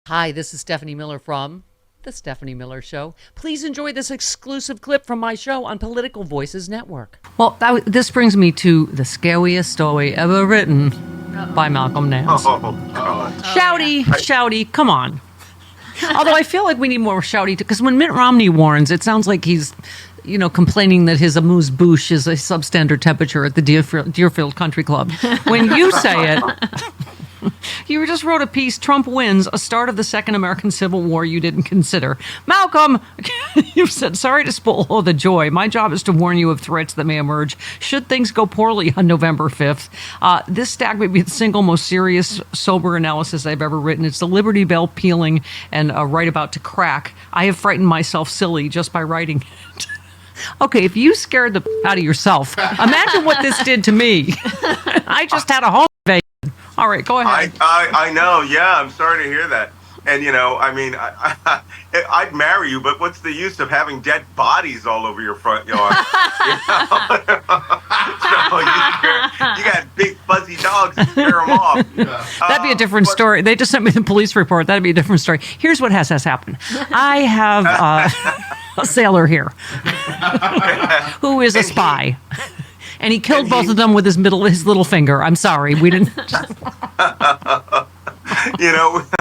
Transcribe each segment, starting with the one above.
Hi, this is Stephanie Miller from The Stephanie Miller Show. Please enjoy this exclusive clip from my show on Political Voices Network. Well, this brings me to the scariest story ever written by Malcolm Nance. Oh, God. Shouty, come on. Although I feel like we need more shouty, because when Mitt Romney warns, it sounds like he's, complaining that his amuse-bouche is a substandard temperature at the Deerfield Country Club. When you say it... You just wrote a piece, Trump wins, a start of the second American Civil War you didn't consider. Malcolm, you said, sorry to spoil the joy. My job is to warn you of threats that may emerge should things go poorly on November 5th. This stack may be the single most serious, sober analysis I've ever written. It's the Liberty Bell pealing and right about to crack. I have frightened myself silly just by writing it. Okay, if you scared the out of yourself, imagine what this did to me. I just had a home invasion. All right, go ahead. I know. Yeah, I'm sorry to hear that. And, I'd marry you, but what's the use of having dead bodies all over your front yard? So you got big fuzzy dogs to scare them off. That'd be a different story. They just sent me the police report. That'd be a different story. Here's what has happened. I have a sailor here who is a spy. And he killed both of them with his little finger. I'm sorry, we didn't.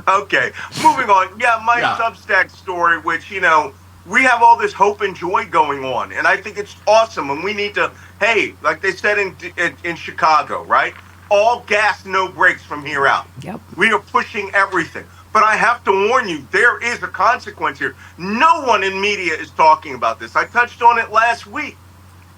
Okay. Moving on. My Substack story, which we have all this hope and joy going on, and I think it's awesome. And we need to, hey, like they said in Chicago, right? All gas, no brakes from here out. Yep. We are pushing everything. But I have to warn you, there is a consequence here. No one in media is talking about this. I touched on it last week.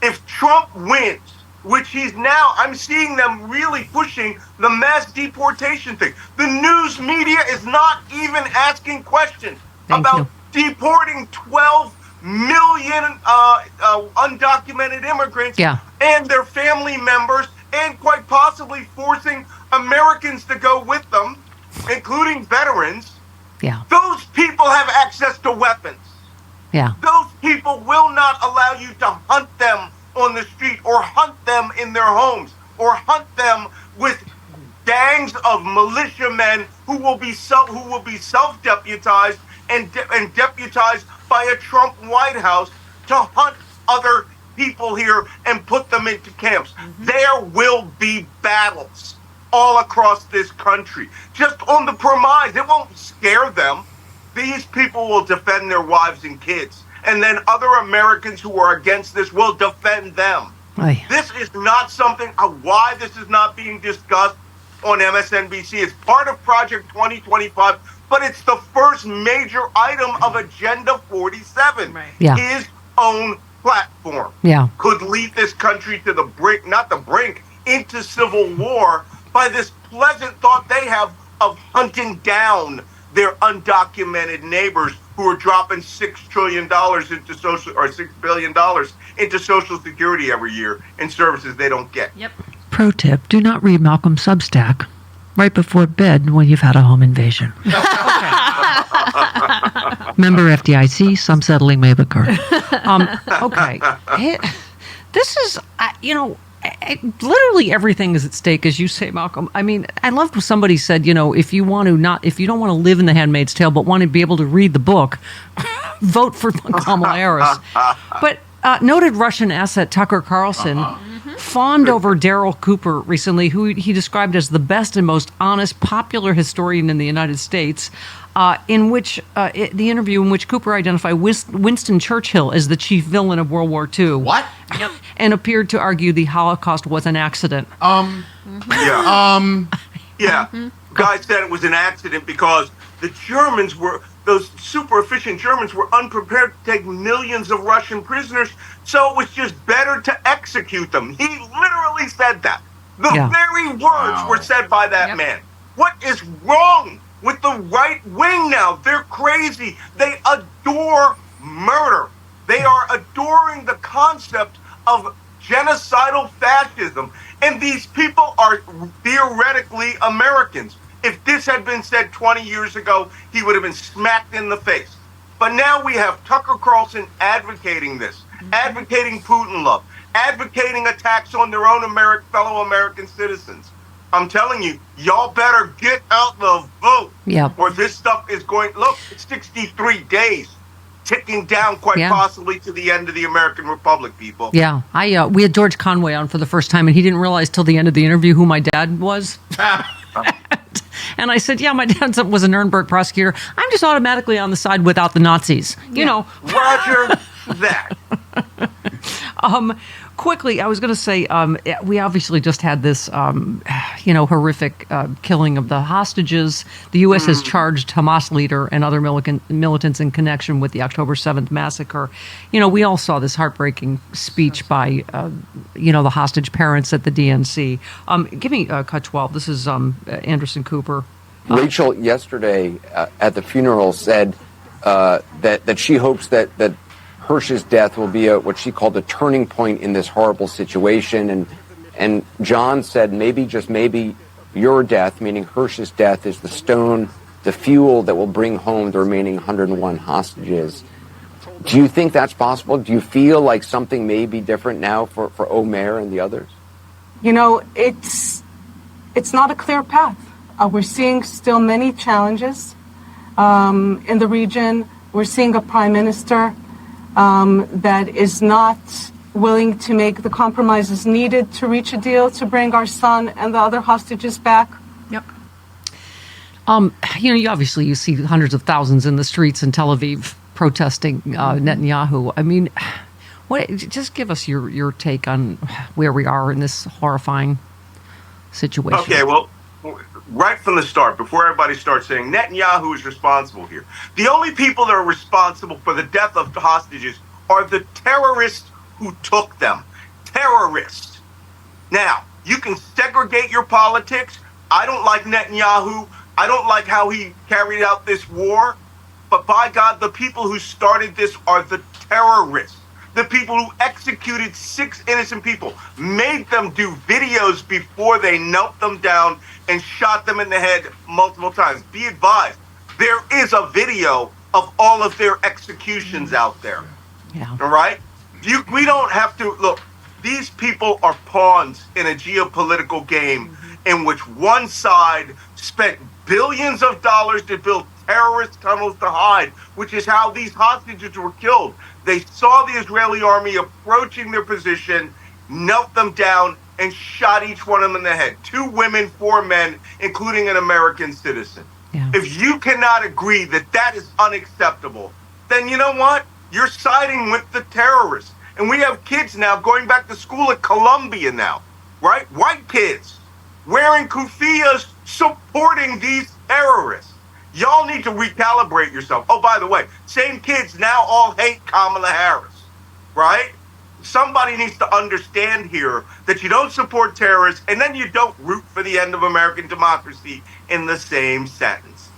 If Trump wins, which he's now, I'm seeing them really pushing the mass deportation thing. The news media is not even asking questions about deporting 12 million undocumented immigrants and their family members, and quite possibly forcing Americans to go with them, including veterans. Yeah. Those people have access to weapons. Yeah. Those people will not allow you to hunt them on the street, or hunt them in their homes, or hunt them with gangs of militiamen who will be self-deputized and deputized by a Trump White House to hunt other people here and put them into camps. Mm-hmm. There will be battles all across this country, just on the premise. It won't scare them. These people will defend their wives and kids. And then other Americans who are against this will defend them. Aye. This is not something, why this is not being discussed on MSNBC. It's part of Project 2025, but it's the first major item of Agenda 47. Right. Yeah. His own platform could lead this country to the brink, not the brink, into civil war by this pleasant thought they have of hunting down their undocumented neighbors who are dropping $6 trillion into $6 billion into Social Security every year in services they don't get. Yep. Pro tip, do not read Malcolm's Substack right before bed when you've had a home invasion. Member FDIC, some settling may have occurred. Okay. This is, literally everything is at stake, as you say, Malcolm. I mean, I loved what somebody said, if you don't want to live in The Handmaid's Tale, but want to be able to read the book, vote for Kamala Harris. But noted Russian asset Tucker Carlson fawned over Daryl Cooper recently, who he described as the best and most honest popular historian in the United States, in which the interview in which Cooper identified Winston Churchill as the chief villain of World War II. What? Yep. And appeared to argue the Holocaust was an accident. Guy said it was an accident because the Germans those super efficient Germans were unprepared to take millions of Russian prisoners, so it was just better to execute them. He literally said that. The very words were said by that man. What is wrong with the right wing now? They're crazy. They adore murder. They are adoring the concept of genocidal fascism. And these people are theoretically Americans. If this had been said 20 years ago, he would have been smacked in the face. But now we have Tucker Carlson advocating this, advocating Putin love, advocating attacks on their own fellow American citizens. I'm telling you, y'all better get out the vote. Yeah. Or this stuff is going, look, it's 63 days, ticking down quite Yeah. possibly to the end of the American Republic, people. Yeah, we had George Conway on for the first time, and he didn't realize till the end of the interview who my dad was. And I said, yeah, my dad was a Nuremberg prosecutor. I'm just automatically on the side without the Nazis, you know. Roger that. Quickly, I was going to say, we obviously just had this, horrific killing of the hostages. The U.S. has charged Hamas leader and other militants in connection with the October 7th massacre. You know, we all saw this heartbreaking speech by, the hostage parents at the DNC. Give me cut 12. This is Anderson Cooper. Rachel, yesterday at the funeral, said that she hopes that Hirsch's death will be what she called a turning point in this horrible situation. And John said maybe, just maybe, your death, meaning Hirsch's death, is the stone, the fuel that will bring home the remaining 101 hostages. Do you think that's possible? Do you feel like something may be different now for Omer and the others? You know, it's not a clear path. We're seeing still many challenges in the region. We're seeing a prime minister that is not willing to make the compromises needed to reach a deal to bring our son and the other hostages back. Yep. You see hundreds of thousands in the streets in Tel Aviv protesting Netanyahu. I mean, just give us your take on where we are in this horrifying situation. Okay, well, right from the start, before everybody starts saying Netanyahu is responsible here, the only people that are responsible for the death of the hostages are the terrorists who took them. Terrorists. Now, you can segregate your politics. I don't like Netanyahu. I don't like how he carried out this war. But by God, the people who started this are the terrorists. The people who executed 6 innocent people, made them do videos before they knelt them down and shot them in the head multiple times. Be advised, there is a video of all of their executions out there. Yeah. All right? We don't have to, look, these people are pawns in a geopolitical game in which one side spent billions of dollars to build terrorist tunnels to hide, which is how these hostages were killed. They saw the Israeli army approaching their position, knelt them down, and shot each one of them in the head. 2 women, 4 men, including an American citizen. Yeah. If you cannot agree that that is unacceptable, then you know what? You're siding with the terrorists. And we have kids now going back to school at Columbia now, right? White kids wearing kufiyas supporting these terrorists. Y'all need to recalibrate yourself. Oh, by the way, same kids now all hate Kamala Harris, right? Somebody needs to understand here that you don't support terrorists and then you don't root for the end of American democracy in the same sentence.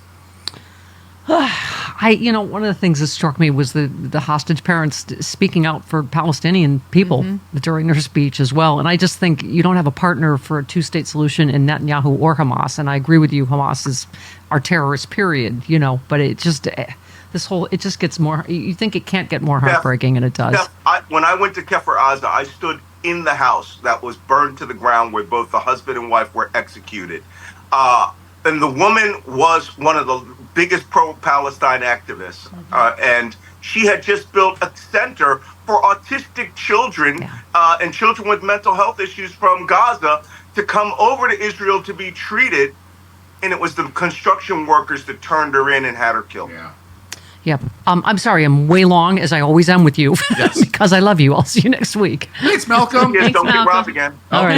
One of the things that struck me was the hostage parents speaking out for Palestinian people during their speech as well. And I just think you don't have a partner for a 2-state solution in Netanyahu or Hamas. And I agree with you, Hamas is our terrorist, period, but it just, it just gets more, you think it can't get more heartbreaking, and it does. When I went to Kfar Aza, I stood in the house that was burned to the ground where both the husband and wife were executed. And the woman was one of the biggest pro-Palestine activists. And she had just built a center for autistic children and children with mental health issues from Gaza to come over to Israel to be treated. And it was the construction workers that turned her in and had her killed. Yeah. Yep. I'm sorry, I'm way long, as I always am with you, because I love you. I'll see you next week. Thanks, Malcolm. Yes, Thanks, don't get Malcolm. robbed again. All right.